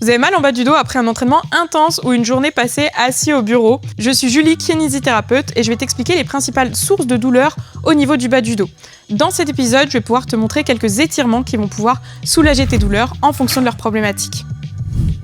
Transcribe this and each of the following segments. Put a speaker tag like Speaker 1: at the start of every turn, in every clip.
Speaker 1: Vous avez mal en bas du dos après un entraînement intense ou une journée passée assis au bureau? Je suis Julie, kinésithérapeute, et je vais t'expliquer les principales sources de douleur au niveau du bas du dos. Dans cet épisode, je vais pouvoir te montrer quelques étirements qui vont pouvoir soulager tes douleurs en fonction de leurs problématiques.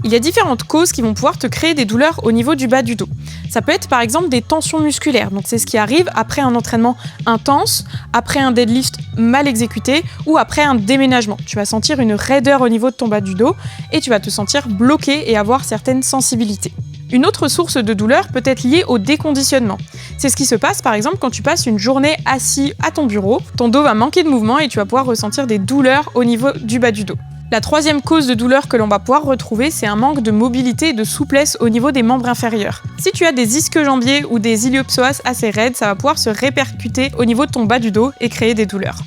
Speaker 1: Il y a différentes causes qui vont pouvoir te créer des douleurs au niveau du bas du dos. Ça peut être par exemple des tensions musculaires, donc c'est ce qui arrive après un entraînement intense, après un deadlift mal exécuté ou après un déménagement. Tu vas sentir une raideur au niveau de ton bas du dos et tu vas te sentir bloqué et avoir certaines sensibilités. Une autre source de douleur peut être liée au déconditionnement. C'est ce qui se passe par exemple quand tu passes une journée assis à ton bureau, ton dos va manquer de mouvement et tu vas pouvoir ressentir des douleurs au niveau du bas du dos. La troisième cause de douleur que l'on va pouvoir retrouver, c'est un manque de mobilité et de souplesse au niveau des membres inférieurs. Si tu as des ischio-jambiers ou des iliopsoas assez raides, ça va pouvoir se répercuter au niveau de ton bas du dos et créer des douleurs.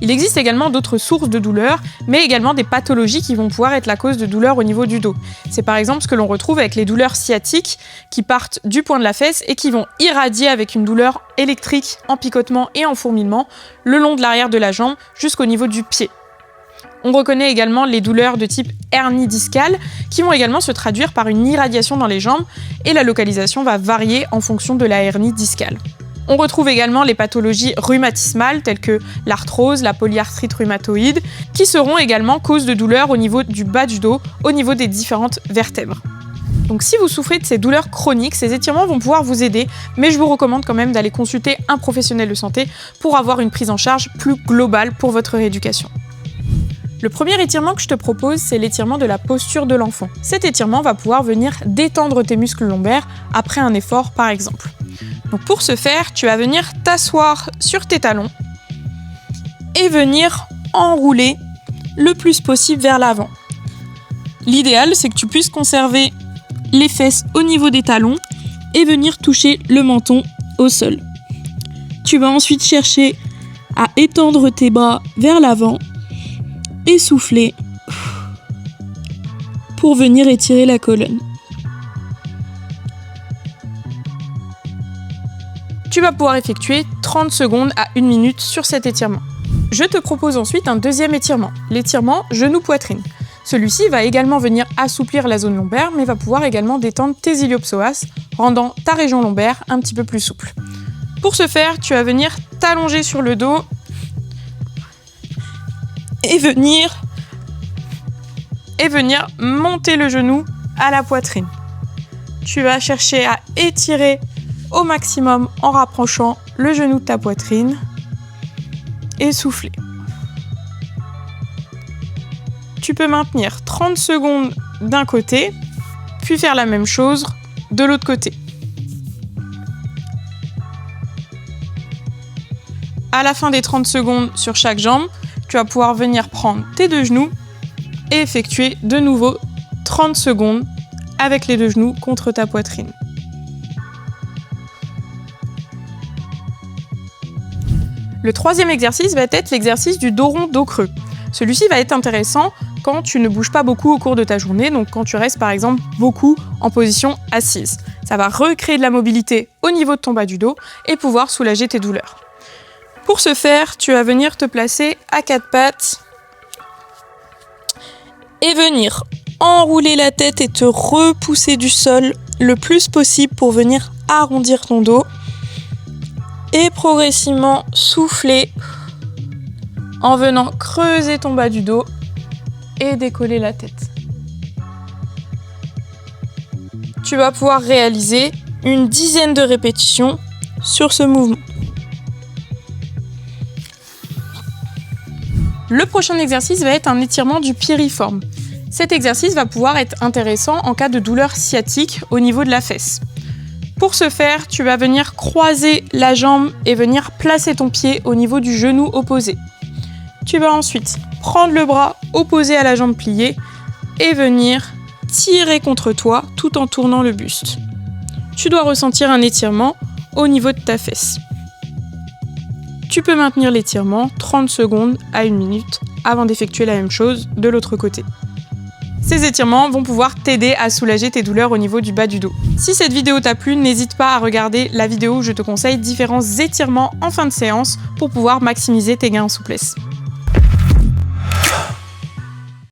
Speaker 1: Il existe également d'autres sources de douleur, mais également des pathologies qui vont pouvoir être la cause de douleur au niveau du dos. C'est par exemple ce que l'on retrouve avec les douleurs sciatiques qui partent du point de la fesse et qui vont irradier avec une douleur électrique en picotement et en fourmillement le long de l'arrière de la jambe jusqu'au niveau du pied. On reconnaît également les douleurs de type hernie discale qui vont également se traduire par une irradiation dans les jambes et la localisation va varier en fonction de la hernie discale. On retrouve également les pathologies rhumatismales telles que l'arthrose, la polyarthrite rhumatoïde qui seront également cause de douleurs au niveau du bas du dos, au niveau des différentes vertèbres. Donc si vous souffrez de ces douleurs chroniques, ces étirements vont pouvoir vous aider, mais je vous recommande quand même d'aller consulter un professionnel de santé pour avoir une prise en charge plus globale pour votre rééducation. Le premier étirement que je te propose, c'est l'étirement de la posture de l'enfant. Cet étirement va pouvoir venir détendre tes muscles lombaires après un effort par exemple. Donc pour ce faire, tu vas venir t'asseoir sur tes talons et venir enrouler le plus possible vers l'avant. L'idéal, c'est que tu puisses conserver les fesses au niveau des talons et venir toucher le menton au sol. Tu vas ensuite chercher à étendre tes bras vers l'avant et souffler pour venir étirer la colonne. Tu vas pouvoir effectuer 30 secondes à 1 minute sur cet étirement. Je te propose ensuite un deuxième étirement, l'étirement genou-poitrine. Celui-ci va également venir assouplir la zone lombaire, mais va pouvoir également détendre tes iliopsoas, rendant ta région lombaire un petit peu plus souple. Pour ce faire, tu vas venir t'allonger sur le dos et venir monter le genou à la poitrine. Tu vas chercher à étirer au maximum en rapprochant le genou de ta poitrine et souffler. Tu peux maintenir 30 secondes d'un côté, puis faire la même chose de l'autre côté. À la fin des 30 secondes sur chaque jambe, tu vas pouvoir venir prendre tes deux genoux et effectuer de nouveau 30 secondes avec les deux genoux contre ta poitrine. Le troisième exercice va être l'exercice du dos rond, dos creux. Celui-ci va être intéressant quand tu ne bouges pas beaucoup au cours de ta journée, donc quand tu restes par exemple beaucoup en position assise. Ça va recréer de la mobilité au niveau de ton bas du dos et pouvoir soulager tes douleurs. Pour ce faire, tu vas venir te placer à quatre pattes et venir enrouler la tête et te repousser du sol le plus possible pour venir arrondir ton dos et progressivement souffler en venant creuser ton bas du dos et décoller la tête. Tu vas pouvoir réaliser une dizaine de répétitions sur ce mouvement. Le prochain exercice va être un étirement du piriforme. Cet exercice va pouvoir être intéressant en cas de douleur sciatique au niveau de la fesse. Pour ce faire, tu vas venir croiser la jambe et venir placer ton pied au niveau du genou opposé. Tu vas ensuite prendre le bras opposé à la jambe pliée et venir tirer contre toi tout en tournant le buste. Tu dois ressentir un étirement au niveau de ta fesse. Tu peux maintenir l'étirement 30 secondes à 1 minute avant d'effectuer la même chose de l'autre côté. Ces étirements vont pouvoir t'aider à soulager tes douleurs au niveau du bas du dos. Si cette vidéo t'a plu, n'hésite pas à regarder la vidéo où je te conseille différents étirements en fin de séance pour pouvoir maximiser tes gains en souplesse.